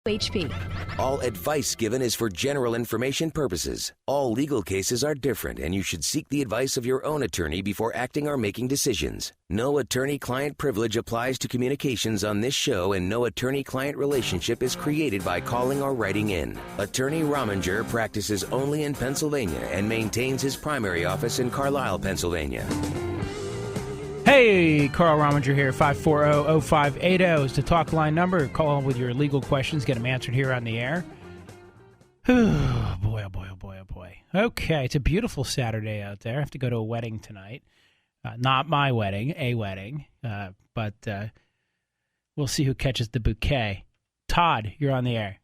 HP. All advice given is for general information purposes. All legal cases are different, and you should seek the advice of your own attorney before acting or making decisions. No attorney-client privilege applies to communications on this show, and no attorney-client relationship is created by calling or writing in. Attorney Rominger practices only in Pennsylvania and maintains his primary office in Carlisle, Pennsylvania. Hey, Carl Rominger here, 540-0580 is the talk line number. Call with your legal questions, get them answered here on the air. Oh, boy, oh, boy, oh, boy, oh, boy. Okay, it's a beautiful Saturday out there. I have to go to a wedding tonight. Not my wedding, a wedding, but we'll see who catches the bouquet. Todd, you're on the air.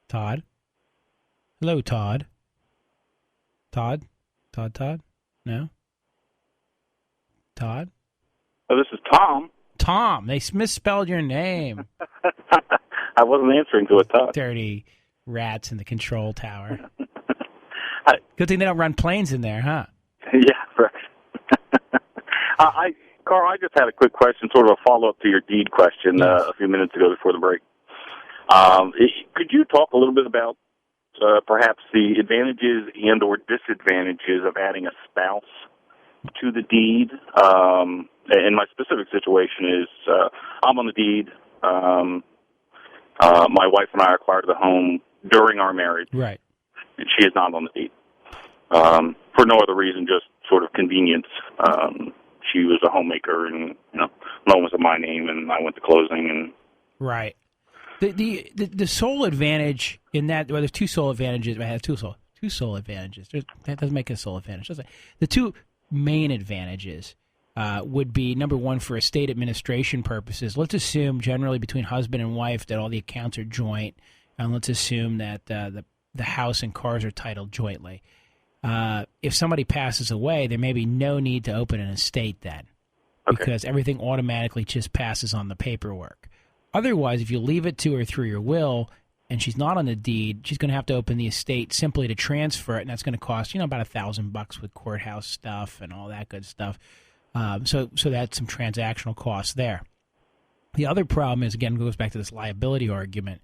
Todd? Hello, Todd. Todd? Todd? No? Todd? Oh, this is Tom. Tom. They misspelled your name. I wasn't answering to a Todd. Dirty rats in the control tower. Good thing they don't run planes in there, huh? Yeah, right. Carl, I just had a quick question, sort of a follow-up to your deed question a few minutes ago before the break. Could you talk a little bit about perhaps the advantages and or disadvantages of adding a spouse to the deed? And my specific situation is I'm on the deed. My wife and I acquired the home during our marriage. Right. And she is not on the deed. For no other reason, just sort of convenience. She was a homemaker, and loan was in my name, and I went to closing. And right. The sole advantage in that, well, there's two sole advantages. I have two sole advantages. That doesn't make a sole advantage, does it? The two main advantages would be, number one, for estate administration purposes. Let's assume generally between husband and wife that all the accounts are joint, and let's assume that the house and cars are titled jointly. If somebody passes away, there may be no need to open an estate then, because everything automatically just passes on the paperwork. Otherwise, if you leave it to her through your will and she's not on the deed, she's going to have to open the estate simply to transfer it, and that's going to cost about $1,000 with courthouse stuff and all that good stuff. So that's some transactional costs there. The other problem is, again, goes back to this liability argument,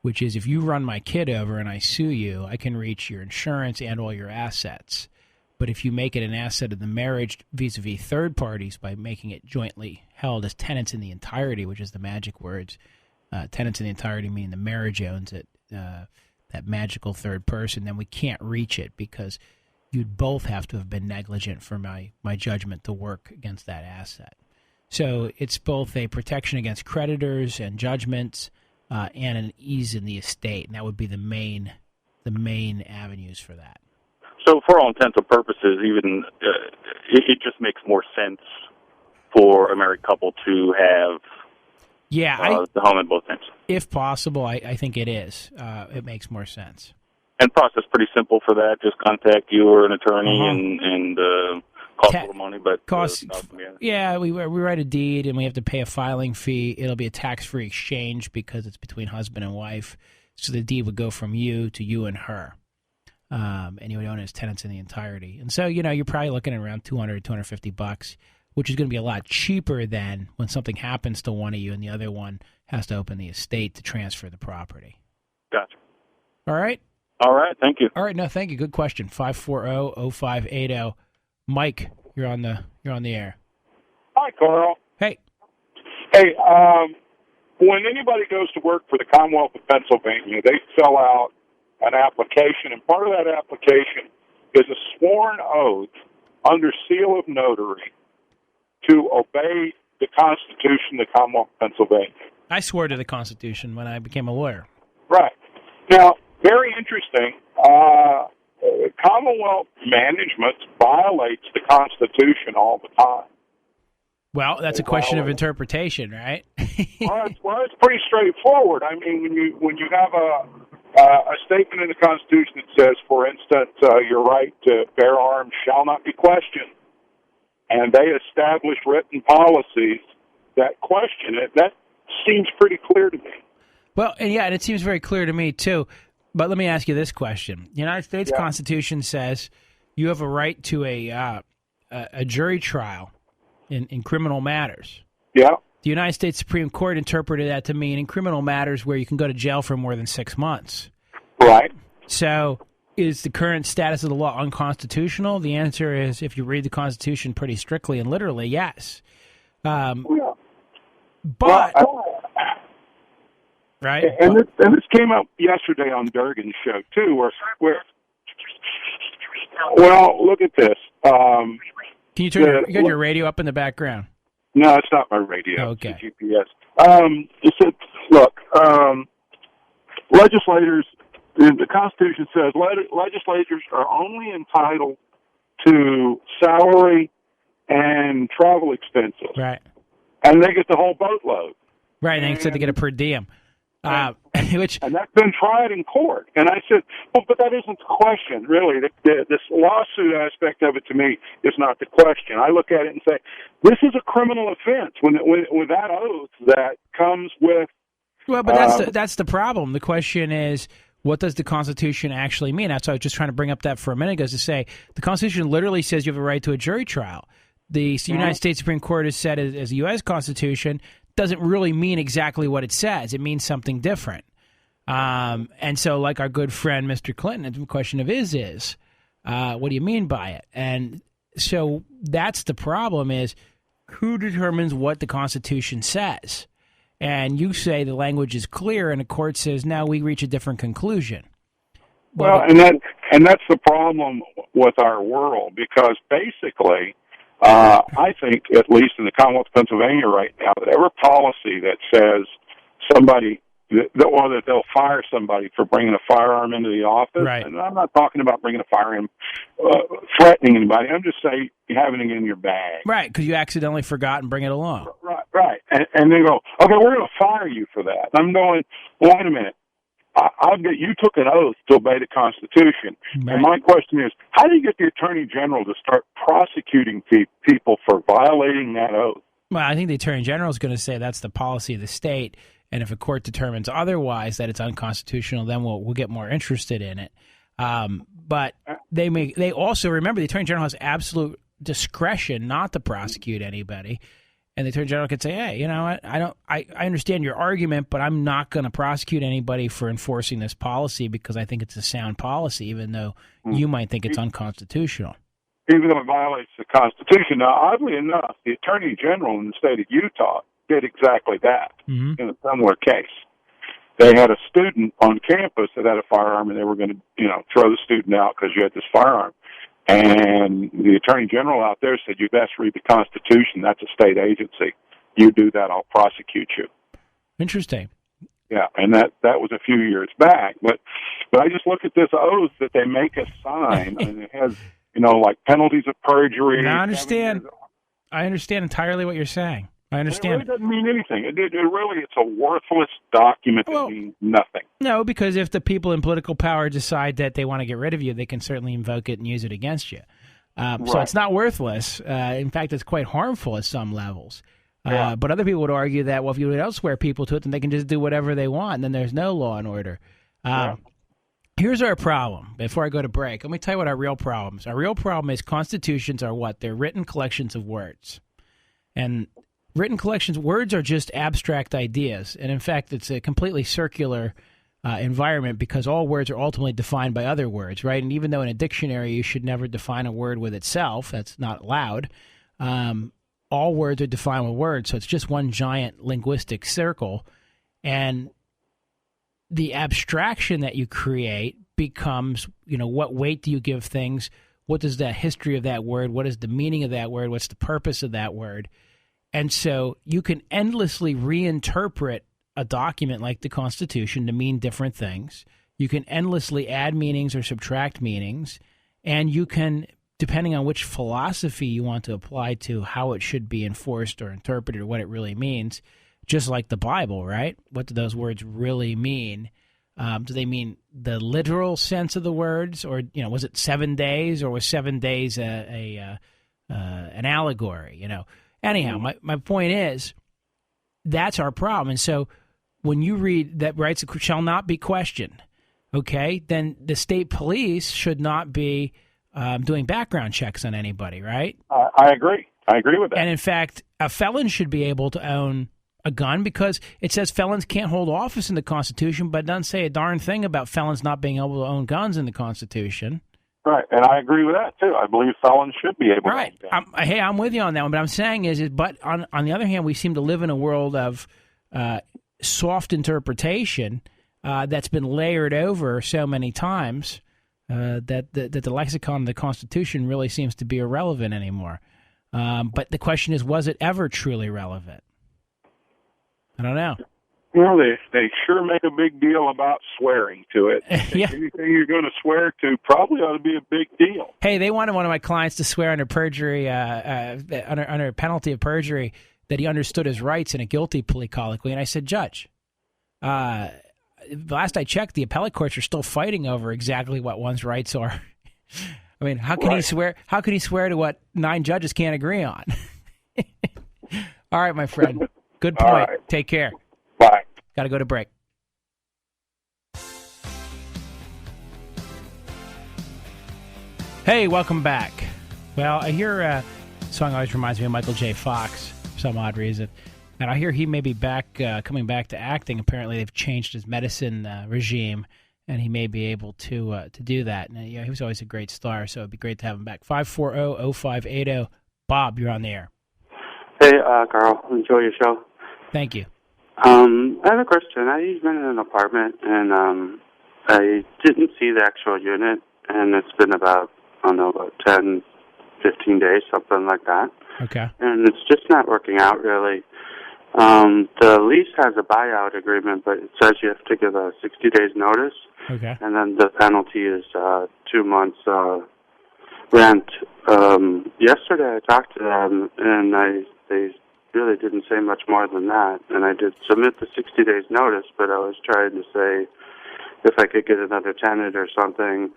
which is if you run my kid over and I sue you, I can reach your insurance and all your assets. But if you make it an asset of the marriage vis-a-vis third parties by making it jointly held as tenants in the entirety, which is the magic words, tenants in the entirety meaning the marriage owns it, that magical third person, then we can't reach it because you'd both have to have been negligent for my judgment to work against that asset. So it's both a protection against creditors and judgments and an ease in the estate, and that would be the main avenues for that. So for all intents and purposes, even it just makes more sense for a married couple to have the home in both names. If possible, I think it is. It makes more sense. And process pretty simple for that. Just contact you or an attorney and cost a little money, but we write a deed and we have to pay a filing fee. It'll be a tax-free exchange because it's between husband and wife. So the deed would go from you to you and her. And you would own it as tenants in the entirety. And so, you're probably looking at around $200, $250, which is going to be a lot cheaper than when something happens to one of you and the other one has to open the estate to transfer the property. Gotcha. All right? All right, thank you. All right, no, thank you. Good question. 540-0580. Mike, you're on the air. Hi, Carl. Hey. Hey, when anybody goes to work for the Commonwealth of Pennsylvania, they fill out an application, and part of that application is a sworn oath under seal of notary to obey the Constitution of the Commonwealth of Pennsylvania. I swore to the Constitution when I became a lawyer. Right. Now, very interesting, Commonwealth management violates the Constitution all the time. Well, that's a question of interpretation, right? well, it's pretty straightforward. I mean, when you have a statement in the Constitution that says, for instance, your right to bear arms shall not be questioned, and they establish written policies that question it, that seems pretty clear to me. Well, and it seems very clear to me, too. But let me ask you this question. The United States Constitution says you have a right to a jury trial in criminal matters. Yeah. The United States Supreme Court interpreted that to mean in criminal matters where you can go to jail for more than 6 months. Right. So is the current status of the law unconstitutional? The answer is, if you read the Constitution pretty strictly and literally, yes. But, right? And this came up yesterday on Durgan's show, too, where well, look at this. Can you turn you got your radio up in the background? No, it's not my radio. Okay. It's GPS. It said, look, legislators, the Constitution says legislators are only entitled to salary and travel expenses. Right. And they get the whole boatload. Right, and they said they get a per diem. And that's been tried in court. And I said, well, but that isn't the question, really. This lawsuit aspect of it, to me, is not the question. I look at it and say, this is a criminal offense when that oath that comes with... Well, but that's the problem. The question is, what does the Constitution actually mean? That's why I was just trying to bring up that for a minute ago, to say the Constitution literally says you have a right to a jury trial. The United States Supreme Court has said, as the U.S. Constitution, doesn't really mean exactly what it says. It means something different. And so, like our good friend Mr. Clinton, the question of is, what do you mean by it? And so that's the problem, is who determines what the Constitution says? And you say the language is clear, and the court says, no, we reach a different conclusion. Well, and that's the problem with our world, because basically, I think, at least in the Commonwealth of Pennsylvania right now, that every policy that says somebody, that they'll fire somebody for bringing a firearm into the office, right. And I'm not talking about bringing a firearm, threatening anybody. I'm just saying having it in your bag. Right, because you accidentally forgot and bring it along. Right. And they go, okay, we're going to fire you for that. I'm going, wait a minute. You took an oath to obey the Constitution. Right. And my question is, how do you get the Attorney General to start prosecuting people for violating that oath? Well, I think the Attorney General is going to say that's the policy of the state, and if a court determines otherwise, that it's unconstitutional, then we'll get more interested in it. But they also, remember, the Attorney General has absolute discretion not to prosecute anybody. And the Attorney General could say, hey, you know what, I understand your argument, but I'm not going to prosecute anybody for enforcing this policy because I think it's a sound policy, even though you might think it's unconstitutional. Even though it violates the Constitution. Now, oddly enough, the Attorney General in the state of Utah did exactly that in a similar case. They had a student on campus that had a firearm, and they were going to, throw the student out because you had this firearm. And the Attorney General out there said, you best read the Constitution. That's a state agency. You do that, I'll prosecute you. Interesting. Yeah, and that was a few years back. But I just look at this oath that they make us sign, and it has, like penalties of perjury. And I understand entirely what you're saying. I understand. It really doesn't mean anything. It's a worthless document that means nothing. No, because if the people in political power decide that they want to get rid of you, they can certainly invoke it and use it against you. Right. So it's not worthless. In fact, it's quite harmful at some levels. But other people would argue that, well, if you would elsewhere people to it, then they can just do whatever they want, and then there's no law and order. Here's our problem. Before I go to break, let me tell you what our real problem is. Our real problem is constitutions are what? They're written collections of words. And written collections, words are just abstract ideas. And in fact, it's a completely circular environment because all words are ultimately defined by other words, right? And even though in a dictionary you should never define a word with itself, that's not allowed, all words are defined with words. So it's just one giant linguistic circle. And the abstraction that you create becomes, what weight do you give things? What is the history of that word? What is the meaning of that word? What's the purpose of that word? And so you can endlessly reinterpret a document like the Constitution to mean different things. You can endlessly add meanings or subtract meanings. And you can, depending on which philosophy you want to apply to how it should be enforced or interpreted or what it really means, just like the Bible, right? What do those words really mean? Do they mean the literal sense of the words? Or, was it 7 days, or was 7 days an allegory, Anyhow, my point is, that's our problem. And so when you read that rights shall not be questioned, okay, then the state police should not be doing background checks on anybody, right? I agree. I agree with that. And in fact, a felon should be able to own a gun because it says felons can't hold office in the Constitution, but it doesn't say a darn thing about felons not being able to own guns in the Constitution. Right, and I agree with that, too. I believe felons should be able to own guns. Hey, I'm with you on that one, but I'm saying but on the other hand, we seem to live in a world of soft interpretation that's been layered over so many times that the lexicon of the Constitution really seems to be irrelevant anymore. But the question is, was it ever truly relevant? I don't know. Well, they sure make a big deal about swearing to it. Yeah. Anything you're going to swear to probably ought to be a big deal. Hey, they wanted one of my clients to swear under perjury, under penalty of perjury, that he understood his rights in a guilty plea colloquy. And I said, Judge, last I checked, the appellate courts are still fighting over exactly what one's rights are. I mean, how can he swear? How can he swear to what 9 judges can't agree on? All right, my friend. Good point. Right. Take care. Bye. Got to go to break. Hey, welcome back. Well, I hear a song always reminds me of Michael J. Fox for some odd reason. And I hear he may be back, coming back to acting. Apparently, they've changed his medicine regime, and he may be able to do that. And he was always a great star, so it'd be great to have him back. 540-0580. Bob, you're on the air. Hey, Carl. Enjoy your show. Thank you. I have a question. I rent an apartment, and I didn't see the actual unit, and it's been about 10, 15 days, something like that. Okay. And it's just not working out, really. The lease has a buyout agreement, but it says you have to give a 60 days notice. Okay. And then the penalty is 2 months rent. Yesterday I talked to them, and they really didn't say much more than that. And I did submit the 60 days notice, but I was trying to say if I could get another tenant or something.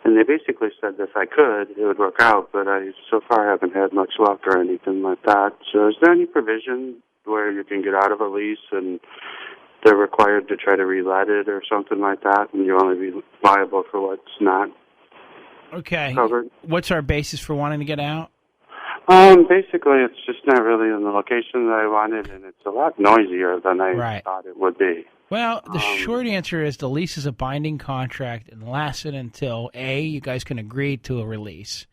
And they basically said if I could, it would work out, but I so far haven't had much luck or anything like that. So is there any provision where you can get out of a lease and they're required to try to relet it or something like that, and you only be liable for what's not covered? What's our basis for wanting to get out? Basically, it's just not really in the location that I wanted, and it's a lot noisier than I thought it would be. Well, the short answer is the lease is a binding contract and lasted until, A, you guys can agree to a release.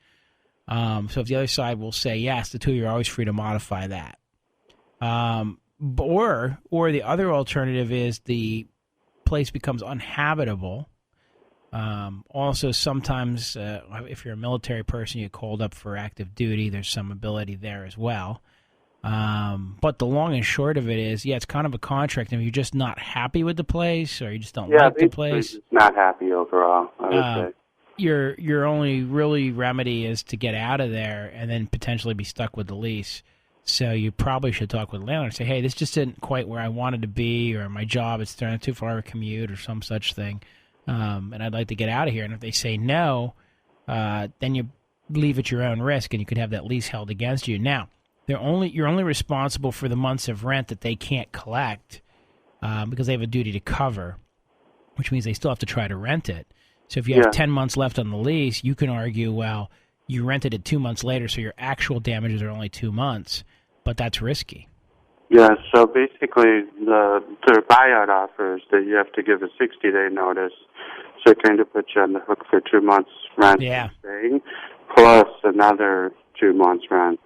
So if the other side will say yes, the two of you are always free to modify that. Or the other alternative is the place becomes uninhabitable. Also, sometimes if you're a military person, you get called up for active duty. There's some ability there as well. But the long and short of it is, it's kind of a contract. And if you're just not happy with the place or you just don't like the place. Just not happy overall, I would say. Your only really remedy is to get out of there and then potentially be stuck with the lease. So you probably should talk with the landlord and say, hey, this just isn't quite where I wanted to be, or my job, it's too far of a commute or some such thing. And I'd like to get out of here. And if they say no, then you leave at your own risk, and you could have that lease held against you. Now, you're only responsible for the months of rent that they can't collect because they have a duty to cover, which means they still have to try to rent it. So if you have 10 months left on the lease, you can argue, well, you rented it 2 months later, so your actual damages are only 2 months, but that's risky. Yeah, so basically the buyout offers that you have to give a 60-day notice, so it kind of puts you on the hook for 2 months rent staying, plus another 2 months rent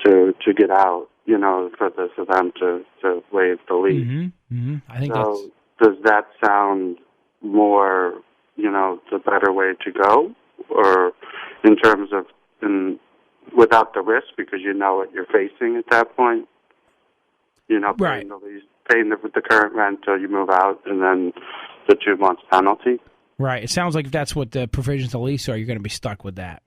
to get out, for them to waive the lease. Mm-hmm. Mm-hmm. I think so does that sound more, the better way to go? Or in terms of without the risk, because you know what you're facing at that point, paying the lease, paying the current rent until you move out, and then the 2 months penalty. Right. It sounds like if that's what the provisions of the lease are, you're going to be stuck with that.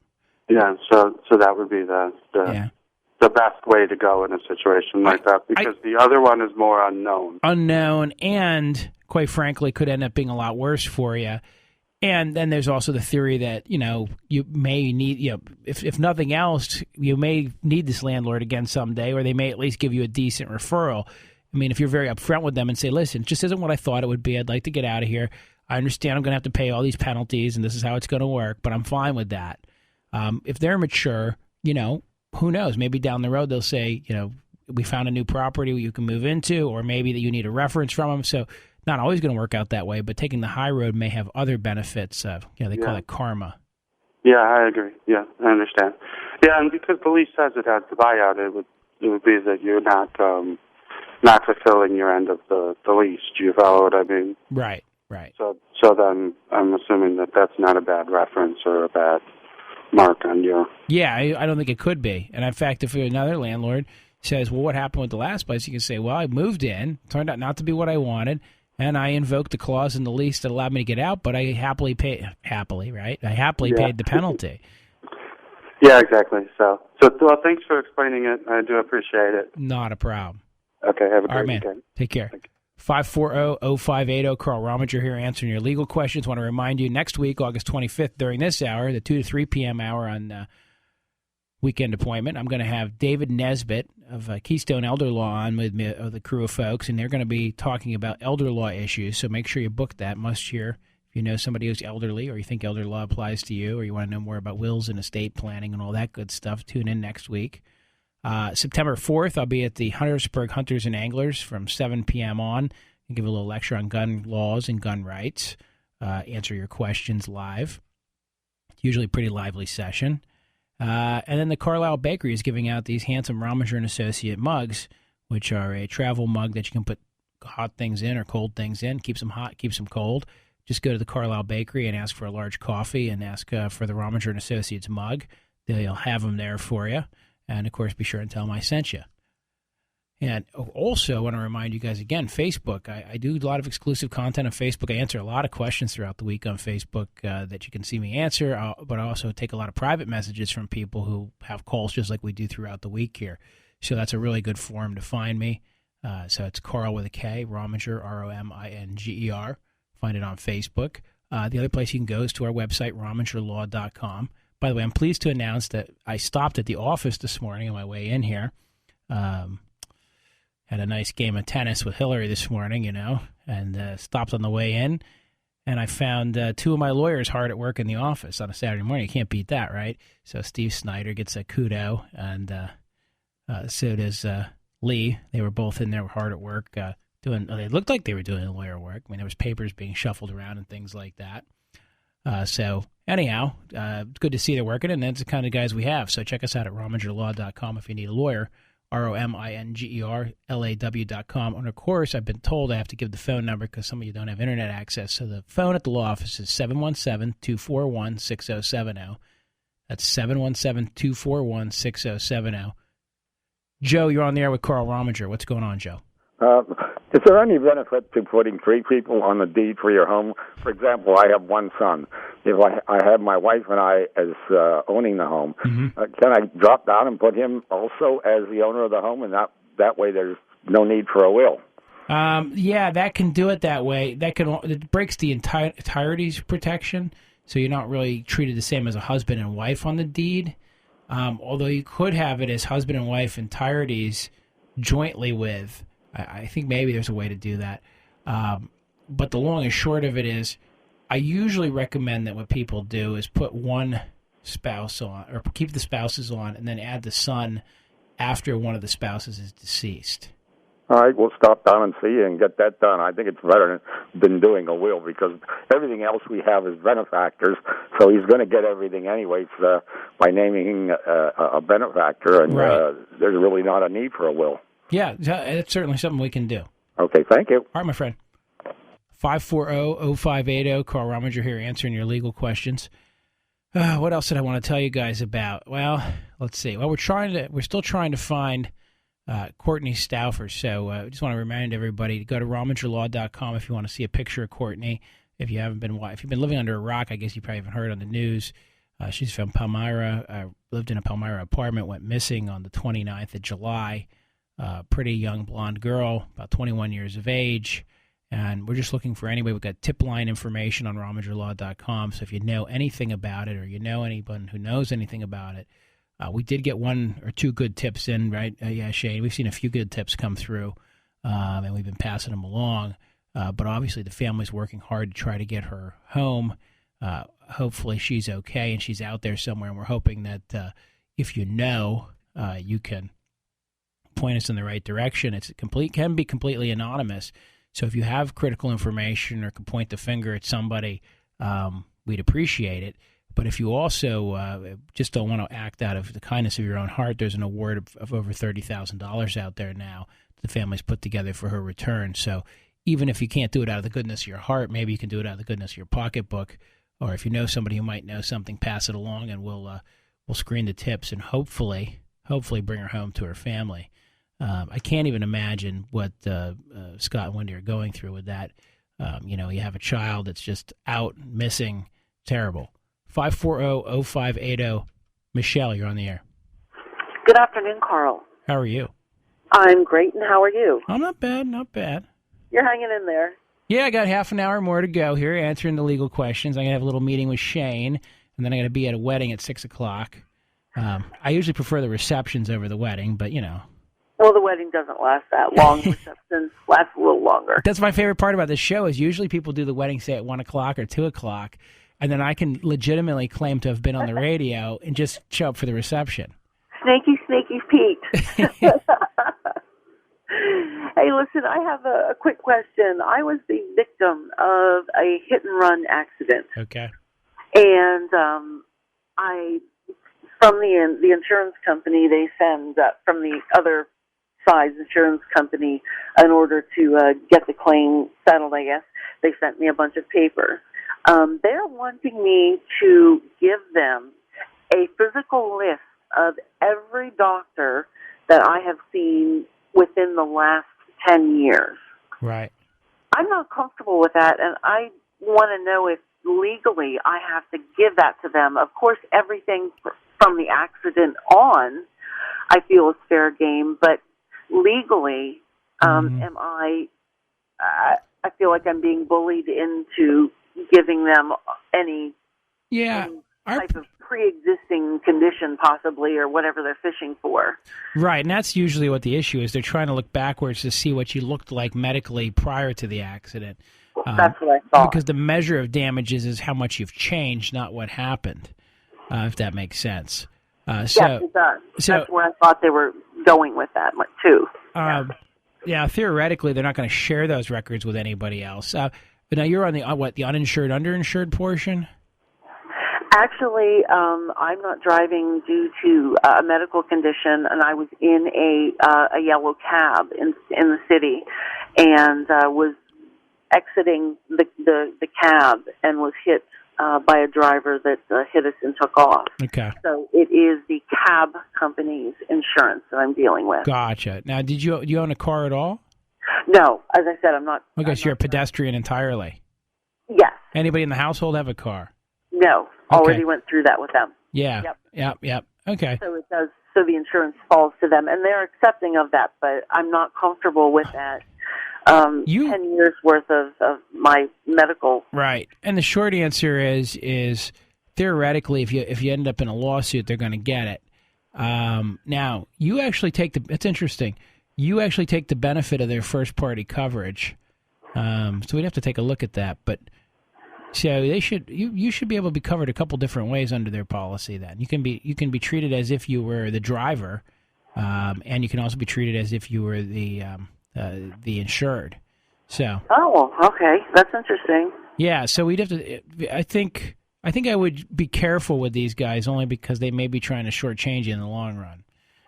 Yeah. So that would be the best way to go in a situation like that, because the other one is more unknown. And quite frankly, could end up being a lot worse for you. And then there's also the theory that, you may need, if nothing else, you may need this landlord again someday, or they may at least give you a decent referral. I mean, if you're very upfront with them and say, listen, it just isn't what I thought it would be. I'd like to get out of here. I understand I'm going to have to pay all these penalties, and this is how it's going to work, but I'm fine with that. If they're mature, who knows? Maybe down the road they'll say, we found a new property you can move into, or maybe that you need a reference from them. So not always going to work out that way, but taking the high road may have other benefits. They call it karma. Yeah, I agree. Yeah, I understand. Yeah, and because the lease says it has the buyout, it would be that you're not fulfilling your end of the lease. Do you follow what I mean? Right. So then I'm assuming that that's not a bad reference or a bad mark on you. Yeah, I don't think it could be. And in fact, if another landlord says, well, what happened with the last place? You can say, well, I moved in, turned out not to be what I wanted, and I invoked the clause in the lease that allowed me to get out, but I happily paid the penalty. Yeah, exactly. So well, thanks for explaining it. I do appreciate it. Not a problem. Okay, have a great All right, man. weekend. Take care. 540-0580. Carl Rominger here answering your legal questions. Want to remind you, next week, August 25th, during this hour, the 2 to 3 p.m. hour on Weekend Appointment, I'm going to have David Nesbitt of Keystone Elder Law on with me, the crew of folks, and they're going to be talking about elder law issues, so make sure you book that. Must hear if you know somebody who's elderly or you think elder law applies to you or you want to know more about wills and estate planning and all that good stuff. Tune in next week. September 4th, I'll be at the Huntersburg Hunters and Anglers from 7 p.m. on and give a little lecture on gun laws and gun rights, answer your questions live. Usually a pretty lively session. And then the Carlisle Bakery is giving out these handsome Rominger and Associate mugs, which are a travel mug that you can put hot things in or cold things in. Keeps them hot, keeps them cold. Just go to the Carlisle Bakery and ask for a large coffee and ask for the Rominger and Associates mug. They'll have them there for you. And, of course, be sure and tell them I sent you. And also, I want to remind you guys again, Facebook. I do a lot of exclusive content on Facebook. I answer a lot of questions throughout the week on Facebook that you can see me answer, but I also take a lot of private messages from people who have calls just like we do throughout the week here. So that's a really good forum to find me. So it's Carl with a K, Rominger, Rominger. Find it on Facebook. The other place you can go is to our website, romingerlaw.com. By the way, I'm pleased to announce that I stopped at the office this morning on my way in here. Had a nice game of tennis with Hillary this morning, and stopped on the way in. And I found two of my lawyers hard at work in the office on a Saturday morning. You can't beat that, right? So Steve Snyder gets a kudo, and so does Lee. They were both in there hard at work they looked like they were doing lawyer work. I mean, there was papers being shuffled around and things like that. So anyhow, it's good to see they're working, and that's the kind of guys we have. So check us out at romingerlaw.com if you need a lawyer, romingerlaw.com. And, of course, I've been told I have to give the phone number because some of you don't have Internet access. So the phone at the law office is 717-241-6070. That's 717-241-6070. Joe, you're on the air with Carl Rominger. What's going on, Joe? Is there any benefit to putting three people on the deed for your home? For example, I have one son. If I have my wife and I as owning the home, can I drop down and put him also as the owner of the home, and that way there's no need for a will? Yeah, that can do it that way. It breaks the entirety's protection, so you're not really treated the same as a husband and wife on the deed. Although you could have it as husband and wife entireties jointly with. I think maybe there's a way to do that. But the long and short of it is, I usually recommend that what people do is put one spouse on, or keep the spouses on, and then add the son after one of the spouses is deceased. All right, we'll stop down and see you and get that done. I think it's better than doing a will because everything else we have is benefactors, so he's going to get everything anyways by naming a benefactor, and right. There's really not a need for a will. Yeah, it's certainly something we can do. Okay, thank you. All right, my friend. 540-0580, Carl Rominger here answering your legal questions. What else did I want to tell you guys about? Well, let's see. Well, we're still trying to find Courtney Stauffer. So I just want to remind everybody to go to romingerlaw.com if you want to see a picture of Courtney. If you've been living under a rock, I guess you probably haven't heard on the news. She's from Palmyra, lived in a Palmyra apartment, went missing on the 29th of July. Pretty young blonde girl, about 21 years of age. And we're just looking for anybody. We've got tip line information on romingerlaw.com. So if you know anything about it or you know anyone who knows anything about it, we did get one or two good tips in, right? Yeah, Shane, we've seen a few good tips come through, and we've been passing them along. But obviously the family's working hard to try to get her home. Hopefully she's okay and she's out there somewhere. And we're hoping that if you know, you can point us in the right direction. Can be completely anonymous. So if you have critical information or can point the finger at somebody, we'd appreciate it. But if you also just don't want to act out of the kindness of your own heart, there's an award of over $30,000 out there now the family's put together for her return. So even if you can't do it out of the goodness of your heart, maybe you can do it out of the goodness of your pocketbook. Or if you know somebody who might know something, pass it along, and we'll screen the tips and hopefully bring her home to her family. I can't even imagine what Scott and Wendy are going through with that. You have a child that's just out, missing, terrible. 540-0580. Michelle, you're on the air. Good afternoon, Carl. How are you? I'm great, and how are you? I'm not bad. You're hanging in there. Yeah, I got half an hour more to go here answering the legal questions. I'm going to have a little meeting with Shane, and then I'm going to be at a wedding at 6 o'clock. I usually prefer the receptions over the wedding, but, Well, the wedding doesn't last that long. Receptions last a little longer. That's my favorite part about this show is usually people do the wedding, say, at 1 o'clock or 2 o'clock, and then I can legitimately claim to have been on the radio and just show up for the reception. Sneaky Pete. Hey, listen, I have a quick question. I was the victim of a hit-and-run accident. Okay. And from the insurance company, they send, from the other side's insurance company, in order to get the claim settled, I guess, they sent me a bunch of papers. They're wanting me to give them a physical list of every doctor that I have seen within the last 10 years. Right. I'm not comfortable with that, and I want to know if legally I have to give that to them. Of course, everything from the accident on I feel is fair game, but legally, am I feel like I'm being bullied into giving them any type of pre-existing condition possibly or whatever they're fishing for. Right, and that's usually what the issue is. They're trying to look backwards to see what you looked like medically prior to the accident. That's what I thought. Because the measure of damages is how much you've changed, not what happened, if that makes sense. Yes, it does. That's where I thought they were going with that, too. Yeah, theoretically, they're not going to share those records with anybody else. But now you're on the uninsured, underinsured portion? Actually, I'm not driving due to a medical condition, and I was in a yellow cab in the city, and was exiting the cab and was hit by a driver that hit us and took off. Okay. So it is the cab company's insurance that I'm dealing with. Gotcha. Now, do you own a car at all? No. As I said, I'm not. I guess you're a pedestrian entirely. Yes. Anybody in the household have a car? No. Okay. Already went through that with them. Yeah. Yep. Okay. So it does. So the insurance falls to them, and they're accepting of that. But I'm not comfortable with that. 10 years worth of my medical. Right. And the short answer is theoretically, if you end up in a lawsuit, they're going to get it. Now, you actually take it's interesting. You actually take the benefit of their first party coverage. So we'd have to take a look at that. But so you should be able to be covered a couple different ways under their policy. Then you can be treated as if you were the driver, and you can also be treated as if you were the insured. So. Oh, okay, that's interesting. Yeah, so we'd have to. I think I would be careful with these guys only because they may be trying to shortchange you in the long run.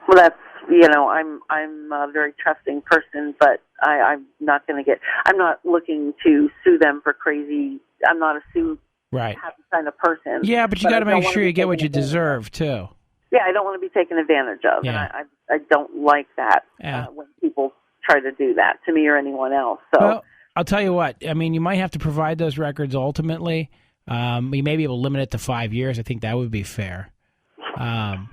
Well, that's I'm a very trusting person, but I'm not going to get. I'm not looking to sue them for crazy. I'm not a sue happy kind of person. Yeah, but you got to make sure you get what you deserve too. Yeah, I don't want to be taken advantage of, yeah. And I don't like that when people try to do that to me or anyone else. So, well, I'll tell you what. I mean, you might have to provide those records ultimately. You may be able to limit it to 5 years. I think that would be fair. I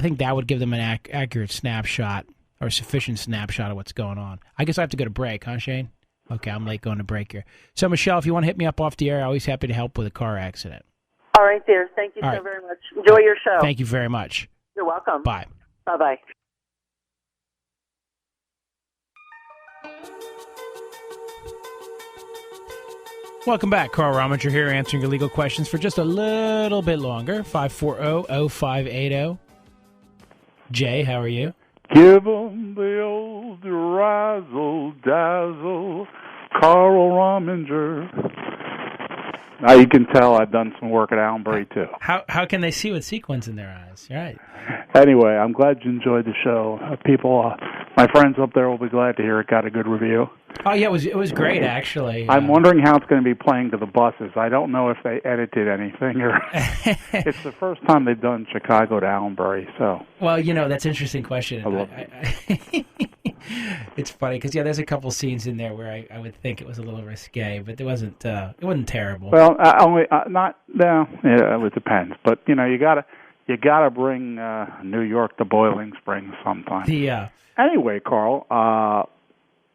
think that would give them an accurate snapshot or sufficient snapshot of what's going on. I guess I have to go to break, huh, Shane? Okay, I'm late going to break here. So, Michelle, if you want to hit me up off the air, I'm always happy to help with a car accident. All right, dear. Thank you so very much. Enjoy your show. Thank you very much. You're welcome. Bye. Bye-bye. Welcome back. Carl Rominger here answering your legal questions for just a little bit longer. 540-0580. Jay, how are you? Give 'em the old razzle-dazzle, Carl Rominger. Now you can tell I've done some work at Allenbury, too. How can they see with sequins in their eyes? Right. Anyway, I'm glad you enjoyed the show. My friends up there will be glad to hear it got a good review. Oh, yeah, it was great, actually. I'm wondering how it's going to be playing to the buses. I don't know if they edited anything, or it's the first time they've done Chicago to Allenbury. So, well, that's an interesting question. It's funny because there's a couple scenes in there where I would think it was a little risque, but it wasn't terrible. Well, it depends. But you gotta bring New York to Boiling Springs sometime. Yeah. Anyway, Carl,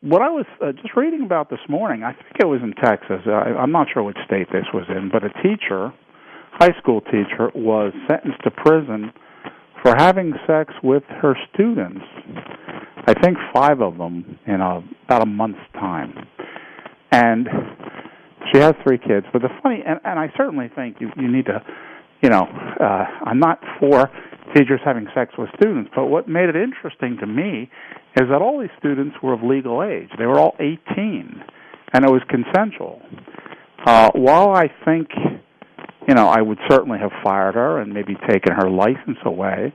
what I was just reading about this morning, I think it was in Texas. I'm not sure which state this was in, but a teacher, high school teacher, was sentenced to prison for having sex with her students. I think 5 of them in about a month's time. And she has 3 kids. But the funny, and I certainly think you need to, I'm not for teachers having sex with students, but what made it interesting to me is that all these students were of legal age. They were all 18, and it was consensual. While I think, I would certainly have fired her and maybe taken her license away,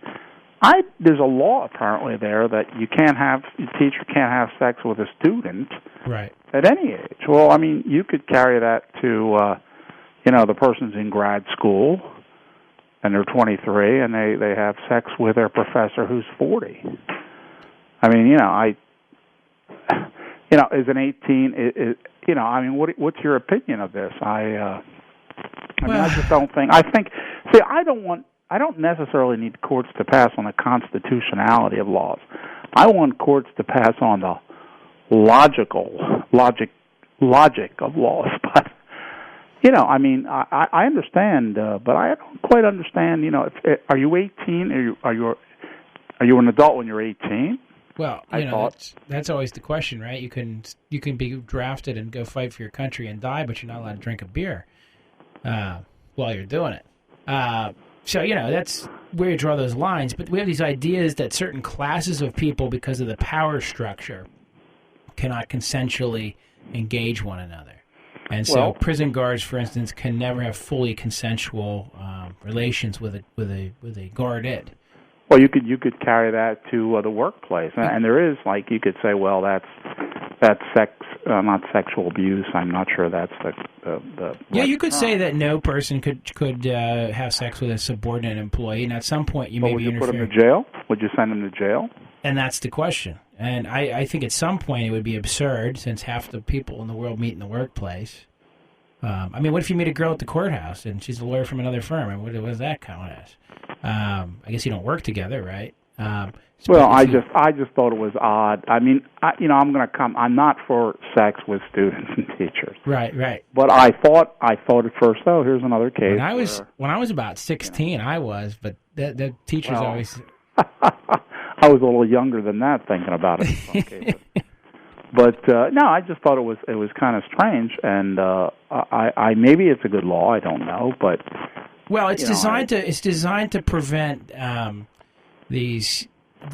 there's a law apparently there that a teacher can't have sex with a student right at any age. Well, I mean, you could carry that to, the person's in grad school, and they're 23, and they have sex with their professor who's 40. I mean, is an 18, what's your opinion of this? I just don't think, I don't necessarily need courts to pass on the constitutionality of laws. I want courts to pass on the logic of laws. But, I understand, but I don't quite understand, are you 18? Are you an adult when you're 18? Well, that's always the question, right? You can be drafted and go fight for your country and die, but you're not allowed to drink a beer while you're doing it. So, that's where you draw those lines. But we have these ideas that certain classes of people, because of the power structure, cannot consensually engage one another. And so prison guards, for instance, can never have fully consensual relations with a guarded. Well, you could carry that to the workplace, and there is, you could say, well, that's sex, not sexual abuse. I'm not sure that's the yeah, you could say that no person could have sex with a subordinate employee, and at some point you may be interfering. Would you put him to jail? Would you send him to jail? And that's the question. And I think at some point it would be absurd, since half the people in the world meet in the workplace. What if you meet a girl at the courthouse and she's a lawyer from another firm? And what does that count as? I guess you don't work together, right? I just thought it was odd. I'm not for sex with students and teachers. Right. But I thought at first, here's another case. When I was about 16, I was, but the teachers always. I was a little younger than that, thinking about it in some cases. But no, I just thought it was kind of strange, and I maybe it's a good law. I don't know, but it's designed to prevent these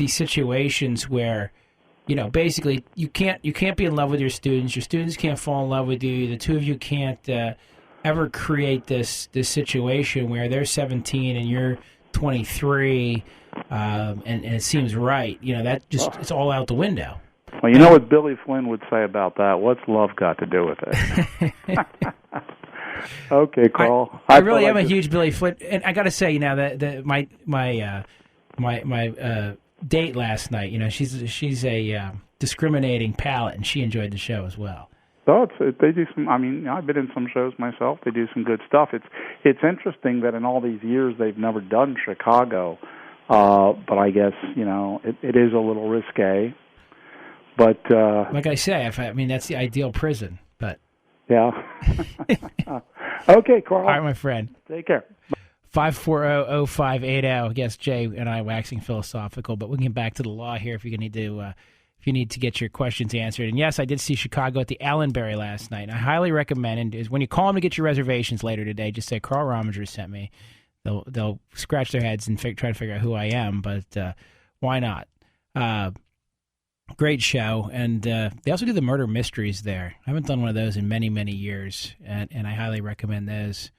situations where basically you can't be in love with your students can't fall in love with you. The two of you can't ever create this situation where they're 17 and you're 23, and it seems right. It's all out the window. Well, you know what Billy Flynn would say about that? What's love got to do with it? Okay, Carl. I really am a huge Billy Flynn, and I got to say, that my date last night, she's a discriminating palate, and she enjoyed the show as well. So they do some. I've been in some shows myself. They do some good stuff. It's interesting that in all these years they've never done Chicago, but I guess it is a little risque. But like I say, that's the ideal prison. But yeah. Okay, Carl. All right, my friend. Take care. 540-0580. Yes, Jay and I waxing philosophical, but we can get back to the law here if you need to get your questions answered. And yes, I did see Chicago at the Allenbury last night. And I highly recommend it. When you call them to get your reservations later today, just say Carl Rominger sent me. They'll scratch their heads and try to figure out who I am, but why not? Great show, and they also do the murder mysteries there. I haven't done one of those in many, many years, and I highly recommend those.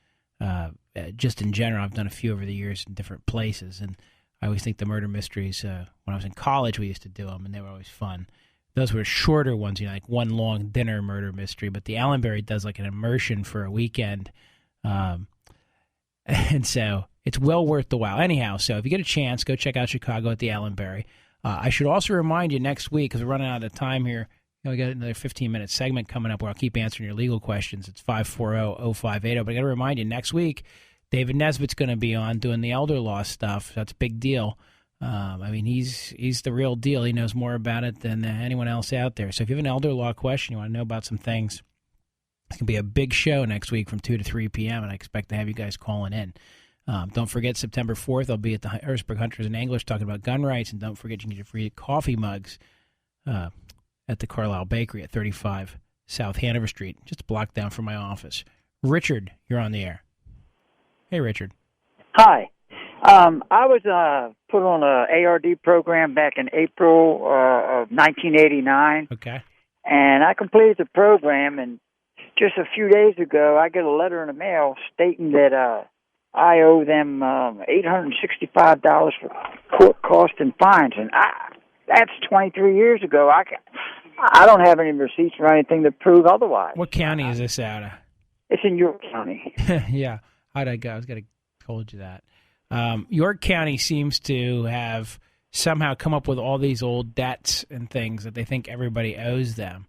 Just in general, I've done a few over the years in different places, and I always think the murder mysteries, when I was in college, we used to do them, and they were always fun. Those were shorter ones, like one long dinner murder mystery, but the Allenberry does like an immersion for a weekend, and so it's well worth the while. Anyhow, so if you get a chance, go check out Chicago at the Allenberry. I should also remind you next week, because we're running out of time here, we got another 15-minute segment coming up where I'll keep answering your legal questions. It's 540-0580. But I got to remind you, next week, David Nesbitt's going to be on doing the elder law stuff. That's a big deal. He's the real deal. He knows more about it than anyone else out there. So if you have an elder law question, you want to know about some things, it's going to be a big show next week from 2 to 3 p.m., and I expect to have you guys calling in. Don't forget, September 4th, I'll be at the Harrisburg Hunters and Anglers talking about gun rights. And don't forget, you can get your free coffee mugs at the Carlisle Bakery at 35 South Hanover Street, just a block down from my office. Richard, you're on the air. Hey, Richard. Hi. I was put on a ARD program back in April of 1989. Okay. And I completed the program, and just a few days ago, I get a letter in the mail stating that I owe them $865 for court costs and fines, and that's 23 years ago. I don't have any receipts or anything to prove otherwise. What county is this out of? It's in York County. Yeah, how'd I go? I was going to told you that. York County seems to have somehow come up with all these old debts and things that they think everybody owes them.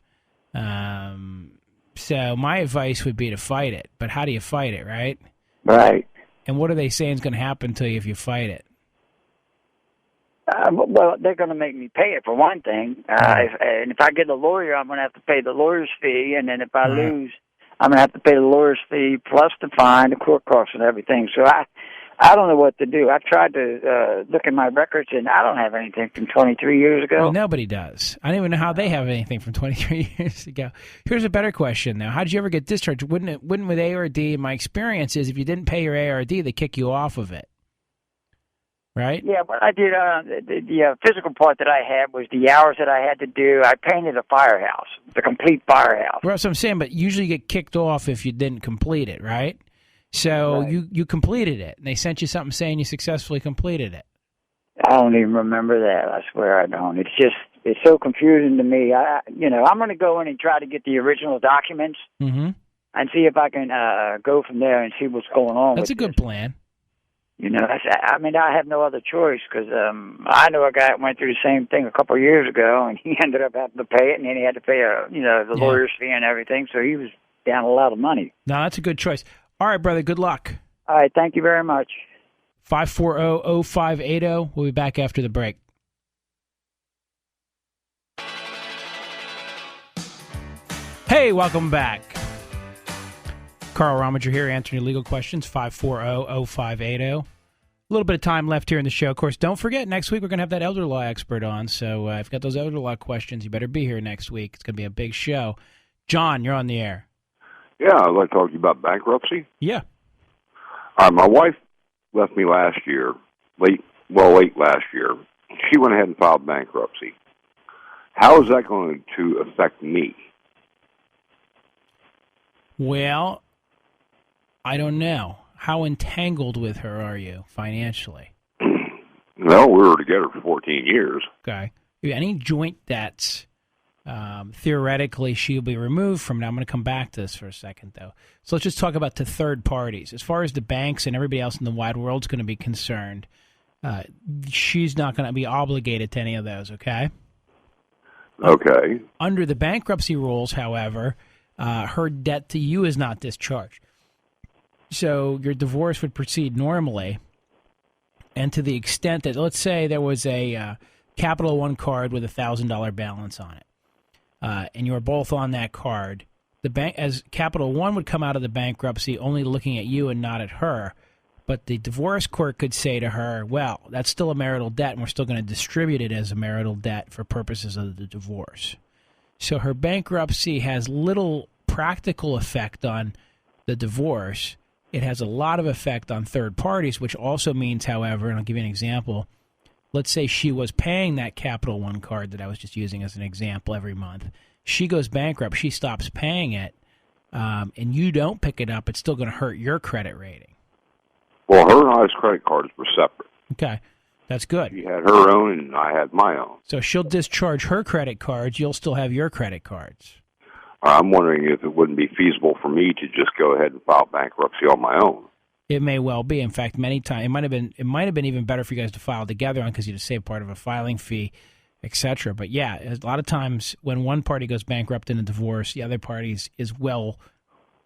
So my advice would be to fight it. But how do you fight it, right? Right. And what are they saying is going to happen to you if you fight it? Well, they're going to make me pay it, for one thing. If I get a lawyer, I'm going to have to pay the lawyer's fee. And then if I lose, I'm going to have to pay the lawyer's fee plus the fine, the court costs, and everything. So I don't know what to do. I've tried to look at my records, and I don't have anything from 23 years ago. Well, nobody does. I don't even know how they have anything from 23 years ago. Here's a better question, though. How did you ever get discharged? Wouldn't with ARD, my experience is if you didn't pay your ARD, they kick you off of it. Right? Yeah, but I did the physical part that I had was the hours that I had to do. I painted a firehouse, the complete firehouse. Well, that's what I'm saying, but usually you get kicked off if you didn't complete it, right? So you completed it, and they sent you something saying you successfully completed it. I don't even remember that. I swear I don't. It's so confusing to me. I'm going to go in and try to get the original documents and see if I can go from there and see what's going on. That's a good plan. I have no other choice because I know a guy that went through the same thing a couple of years ago, and he ended up having to pay it, and then he had to pay the lawyer's fee and everything, so he was down a lot of money. No, that's a good choice. All right, brother, good luck. All right, thank you very much. 540-0580. We'll be back after the break. Hey, welcome back. Carl Rominger here answering your legal questions, 540-0580. A little bit of time left here in the show. Of course, don't forget, next week we're going to have that elder law expert on. So if you've got those elder law questions, you better be here next week. It's going to be a big show. John, you're on the air. Yeah, I'd like to talk to you about bankruptcy. Yeah. My wife left me last year, late last year. She went ahead and filed bankruptcy. How is that going to affect me? Well, I don't know. How entangled with her are you financially? Well, we were together for 14 years. Okay. Any joint debts, theoretically, she'll be removed from it. I'm going to come back to this for a second, though. So let's just talk about to third parties. As far as the banks and everybody else in the wide world is going to be concerned, she's not going to be obligated to any of those, okay? Okay. Under the bankruptcy rules, however, her debt to you is not discharged. So your divorce would proceed normally, and to the extent that, let's say there was a Capital One card with $1,000 balance on it, and you were both on that card, the bank, as Capital One would come out of the bankruptcy only looking at you and not at her, but the divorce court could say to her, well, that's still a marital debt, and we're still going to distribute it as a marital debt for purposes of the divorce. So her bankruptcy has little practical effect on the divorce. It has a lot of effect on third parties, which also means, however, and I'll give you an example, let's say she was paying that Capital One card that I was just using as an example every month. She goes bankrupt. She stops paying it, and you don't pick it up. It's still going to hurt your credit rating. Well, her and I's credit cards were separate. Okay, that's good. She had her own, and I had my own. So she'll discharge her credit cards. You'll still have your credit cards. I'm wondering if it wouldn't be feasible for me to just go ahead and file bankruptcy on my own. It may well be. In fact, many times it might have been even better for you guys to file together on because you'd save part of a filing fee, etc. But yeah, a lot of times when one party goes bankrupt in a divorce, the other party is well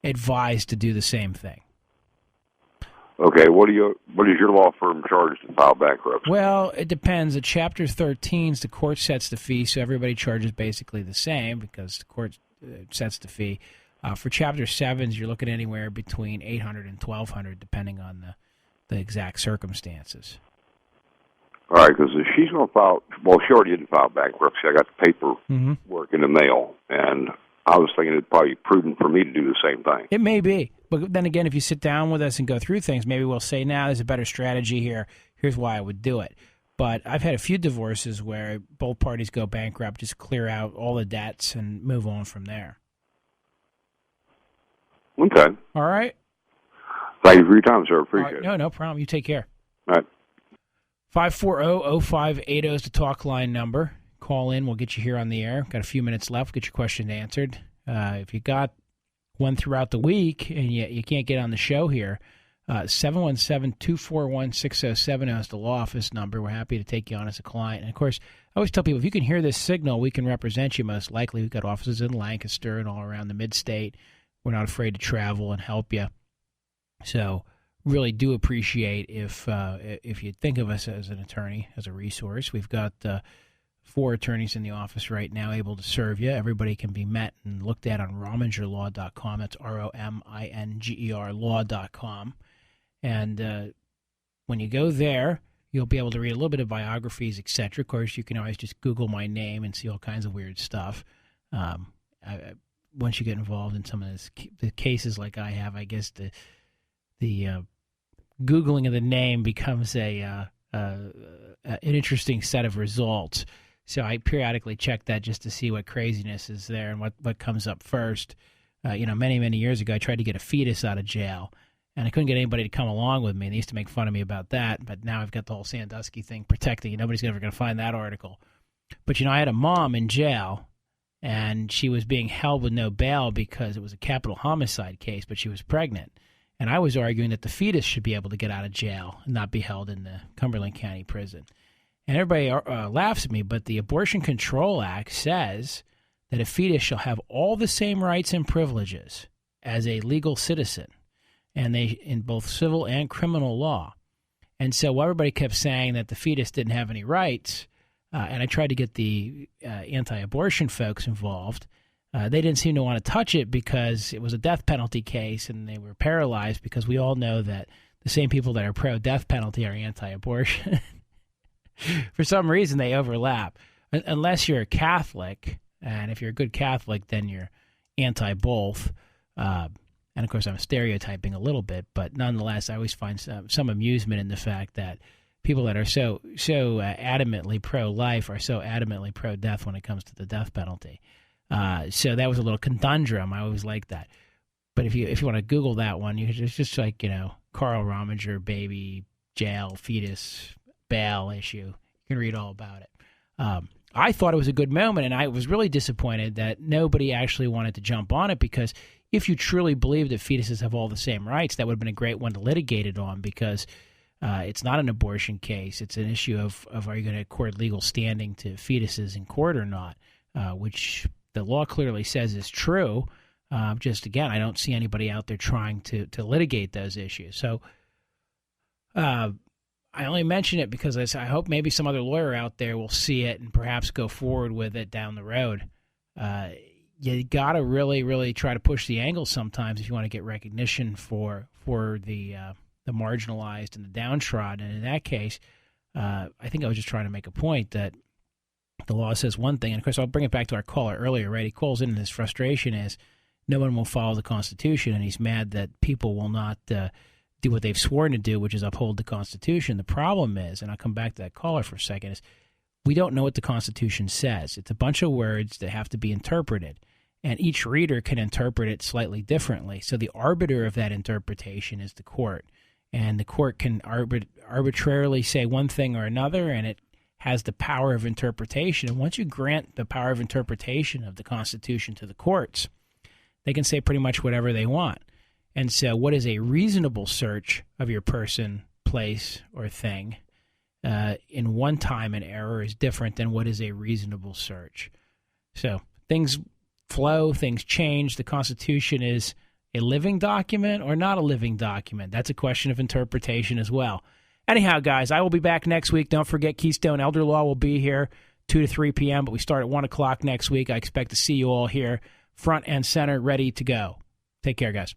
advised to do the same thing. Okay, what does your law firm charge to file bankruptcy? Well, it depends. At Chapter 13s, the court sets the fee, so everybody charges basically the same because the court sets the fee. For Chapter 7s, you're looking anywhere between $800 and $1,200, depending on the exact circumstances. All right, because if she's going to file, well, she already didn't file bankruptcy. I got the paperwork in the mail, and I was thinking it'd probably be prudent for me to do the same thing. It may be. But then again, if you sit down with us and go through things, maybe we'll say, now there's a better strategy here. Here's why I would do it. But I've had a few divorces where both parties go bankrupt, just clear out all the debts and move on from there. Okay. All right. Thank you for your time, sir. Appreciate it. No problem. You take care. All right. 540-0580 is the talk line number. Call in. We'll get you here on the air. Got a few minutes left. Get your question answered. If you got one throughout the week and you can't get on the show here, 717-241-6070 is the law office number. We're happy to take you on as a client. And, of course, I always tell people, if you can hear this signal, we can represent you most likely. We've got offices in Lancaster and all around the mid-state. We're not afraid to travel and help you. So really do appreciate if you think of us as an attorney, as a resource. We've got 4 attorneys in the office right now able to serve you. Everybody can be met and looked at on romingerlaw.com. That's ROMINGER law.com. And when you go there, you'll be able to read a little bit of biographies, etc. Of course, you can always just Google my name and see all kinds of weird stuff. Once you get involved in some of the cases like I have, I guess the Googling of the name becomes an interesting set of results. So I periodically check that just to see what craziness is there and what comes up first. Many, many years ago, I tried to get a fetus out of jail, and I couldn't get anybody to come along with me. They used to make fun of me about that, but now I've got the whole Sandusky thing protecting you. Nobody's ever going to find that article. But, I had a mom in jail, and she was being held with no bail because it was a capital homicide case, but she was pregnant. And I was arguing that the fetus should be able to get out of jail and not be held in the Cumberland County prison. And everybody laughs at me, but the Abortion Control Act says that a fetus shall have all the same rights and privileges as a legal citizen, and they in both civil and criminal law. And so while everybody kept saying that the fetus didn't have any rights, and I tried to get the anti-abortion folks involved, they didn't seem to want to touch it because it was a death penalty case, and they were paralyzed because we all know that the same people that are pro-death penalty are anti-abortion. For some reason, they overlap. Unless you're a Catholic, and if you're a good Catholic, then you're anti-both. And, of course, I'm stereotyping a little bit, but nonetheless, I always find some amusement in the fact that people that are so adamantly pro-life are so adamantly pro-death when it comes to the death penalty. So that was a little conundrum. I always like that. But if you want to Google that one, it's just like, Carl Rominger, baby, jail, fetus, bail issue. You can read all about it. I thought it was a good moment, and I was really disappointed that nobody actually wanted to jump on it, because if you truly believe that fetuses have all the same rights, that would have been a great one to litigate it on, because it's not an abortion case. It's an issue of are you going to accord legal standing to fetuses in court or not, which the law clearly says is true. Just, again, I don't see anybody out there trying to litigate those issues. So I only mention it because I hope maybe some other lawyer out there will see it and perhaps go forward with it down the road. You got to really, really try to push the angle sometimes if you want to get recognition for the marginalized and the downtrodden. And in that case, I think I was just trying to make a point that the law says one thing. And, of course, I'll bring it back to our caller earlier, right? He calls in and his frustration is no one will follow the Constitution, and he's mad that people will not do what they've sworn to do, which is uphold the Constitution. The problem is, and I'll come back to that caller for a second, is we don't know what the Constitution says. It's a bunch of words that have to be interpreted, and each reader can interpret it slightly differently. So the arbiter of that interpretation is the court, and the court can arbitrarily say one thing or another, and it has the power of interpretation. And once you grant the power of interpretation of the Constitution to the courts, they can say pretty much whatever they want. And so what is a reasonable search of your person, place, or thing in one time and error is different than what is a reasonable search. So things flow, things change. The Constitution is a living document or not a living document. That's a question of interpretation as well. Anyhow, guys, I will be back next week. Don't forget, Keystone Elder Law will be here 2 to 3 p.m., but we start at 1 o'clock next week. I expect to see you all here, front and center, ready to go. Take care, guys.